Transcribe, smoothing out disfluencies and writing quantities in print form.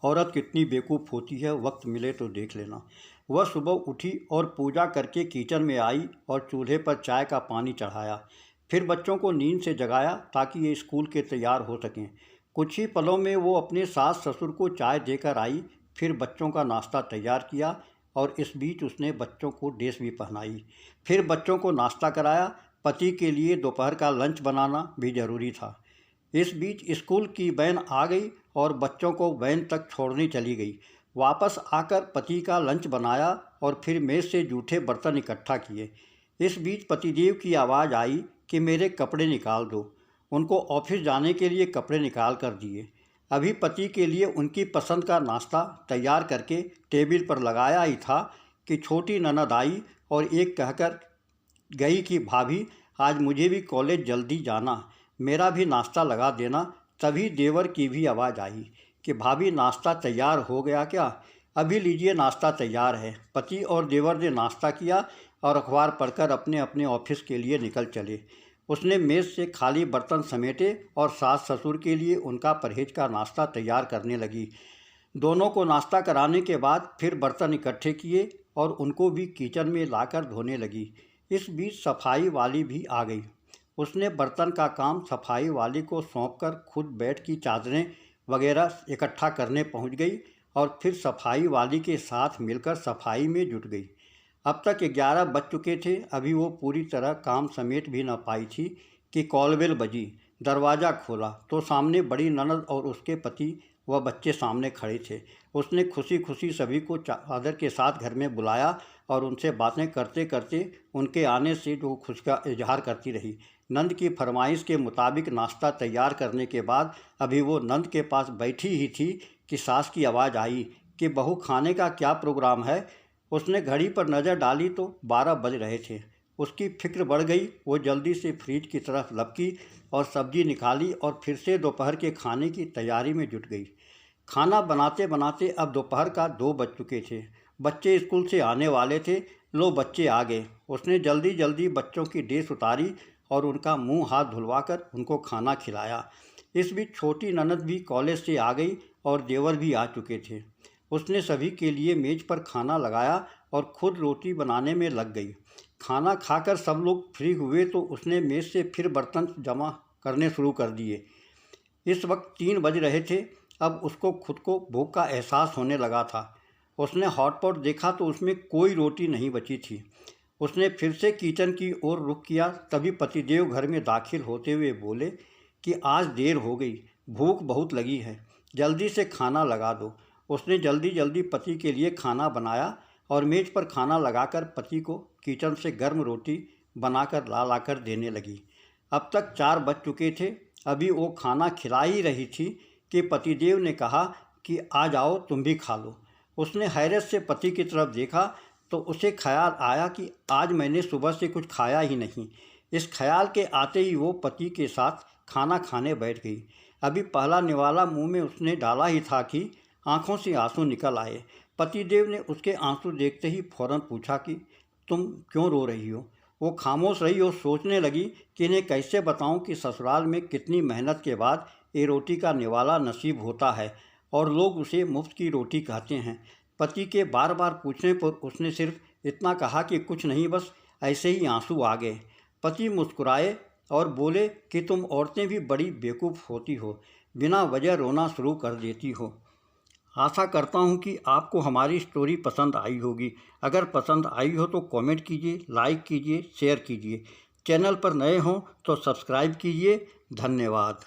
औरत कितनी बेवकूफ़ होती है, वक्त मिले तो देख लेना। वह सुबह उठी और पूजा करके किचन में आई और चूल्हे पर चाय का पानी चढ़ाया। फिर बच्चों को नींद से जगाया ताकि ये स्कूल के तैयार हो सकें। कुछ ही पलों में वो अपने सास ससुर को चाय देकर आई। फिर बच्चों का नाश्ता तैयार किया और इस बीच उसने बच्चों को ड्रेस भी पहनाई। फिर बच्चों को नाश्ता कराया। पति के लिए दोपहर का लंच बनाना भी ज़रूरी था। इस बीच स्कूल की वैन आ गई और बच्चों को वैन तक छोड़ने चली गई। वापस आकर पति का लंच बनाया और फिर मेज़ से जूठे बर्तन इकट्ठा किए। इस बीच पतिदेव की आवाज़ आई कि मेरे कपड़े निकाल दो। उनको ऑफिस जाने के लिए कपड़े निकाल कर दिए। अभी पति के लिए उनकी पसंद का नाश्ता तैयार करके टेबल पर लगाया ही था कि छोटी ननद आई और एक कहकर गई कि भाभी, आज मुझे भी कॉलेज जल्दी जाना, मेरा भी नाश्ता लगा देना। तभी देवर की भी आवाज़ आई कि भाभी, नाश्ता तैयार हो गया क्या? अभी लीजिए, नाश्ता तैयार है। पति और देवर ने नाश्ता किया और अखबार पढ़कर अपने अपने ऑफिस के लिए निकल चले। उसने मेज़ से खाली बर्तन समेटे और सास ससुर के लिए उनका परहेज का नाश्ता तैयार करने लगी। दोनों को नाश्ता कराने के बाद फिर बर्तन इकट्ठे किए और उनको भी किचन में लाकर धोने लगी। इस बीच सफाई वाली भी आ गई। उसने बर्तन का काम सफाई वाली को सौंपकर खुद बेड की चादरें वगैरह इकट्ठा करने पहुंच गई और फिर सफाई वाली के साथ मिलकर सफाई में जुट गई। अब तक 11 बज चुके थे। अभी वो पूरी तरह काम समेट भी न पाई थी कि कॉलबेल बजी। दरवाज़ा खोला तो सामने बड़ी ननद और उसके पति व बच्चे सामने खड़े थे। उसने खुशी खुशी सभी को चादर के साथ घर में बुलाया और उनसे बातें करते करते उनके आने से जो खुशी का इजहार करती रही। नंद की फरमाइश के मुताबिक नाश्ता तैयार करने के बाद अभी वो नंद के पास बैठी ही थी कि सास की आवाज़ आई कि बहू, खाने का क्या प्रोग्राम है? उसने घड़ी पर नज़र डाली तो 12 बज रहे थे। उसकी फिक्र बढ़ गई। वो जल्दी से फ्रिज की तरफ लपकी और सब्जी निकाली और फिर से दोपहर के खाने की तैयारी में जुट गई। खाना बनाते बनाते अब दोपहर का 2 बज चुके थे। बच्चे स्कूल से आने वाले थे। लो, बच्चे आ गए। उसने जल्दी जल्दी बच्चों की ड्रेस उतारी और उनका मुंह हाथ धुलवाकर उनको खाना खिलाया। इस बीच छोटी ननद भी कॉलेज से आ गई और देवर भी आ चुके थे। उसने सभी के लिए मेज़ पर खाना लगाया और खुद रोटी बनाने में लग गई। खाना खाकर सब लोग फ्री हुए तो उसने मेज़ से फिर बर्तन जमा करने शुरू कर दिए। इस वक्त 3 बज रहे थे। अब उसको खुद को भूख का एहसास होने लगा था। उसने हॉटपॉट देखा तो उसमें कोई रोटी नहीं बची थी। उसने फिर से किचन की ओर रुख किया। तभी पतिदेव घर में दाखिल होते हुए बोले कि आज देर हो गई, भूख बहुत लगी है, जल्दी से खाना लगा दो। उसने जल्दी जल्दी पति के लिए खाना बनाया और मेज़ पर खाना लगाकर पति को किचन से गर्म रोटी बनाकर लाकर देने लगी। अब तक 4 बज चुके थे। अभी वो खाना खिला ही रही थी कि पतिदेव ने कहा कि आ जाओ, तुम भी खा लो। उसने हैरत से पति की तरफ देखा तो उसे ख्याल आया कि आज मैंने सुबह से कुछ खाया ही नहीं। इस ख्याल के आते ही वो पति के साथ खाना खाने बैठ गई। अभी पहला निवाला मुंह में उसने डाला ही था कि आंखों से आंसू निकल आए। पतिदेव ने उसके आंसू देखते ही फौरन पूछा कि तुम क्यों रो रही हो? वो खामोश रही और सोचने लगी कि इन्हें कैसे बताऊं कि ससुराल में कितनी मेहनत के बाद ये रोटी का निवाला नसीब होता है और लोग उसे मुफ्त की रोटी कहते हैं। पति के बार बार पूछने पर उसने सिर्फ इतना कहा कि कुछ नहीं, बस ऐसे ही आंसू आ गए। पति मुस्कुराए और बोले कि तुम औरतें भी बड़ी बेवकूफ़ होती हो, बिना वजह रोना शुरू कर देती हो। आशा करता हूँ कि आपको हमारी स्टोरी पसंद आई होगी। अगर पसंद आई हो तो कमेंट कीजिए, लाइक कीजिए, शेयर कीजिए। चैनल पर नए हों तो सब्सक्राइब कीजिए। धन्यवाद।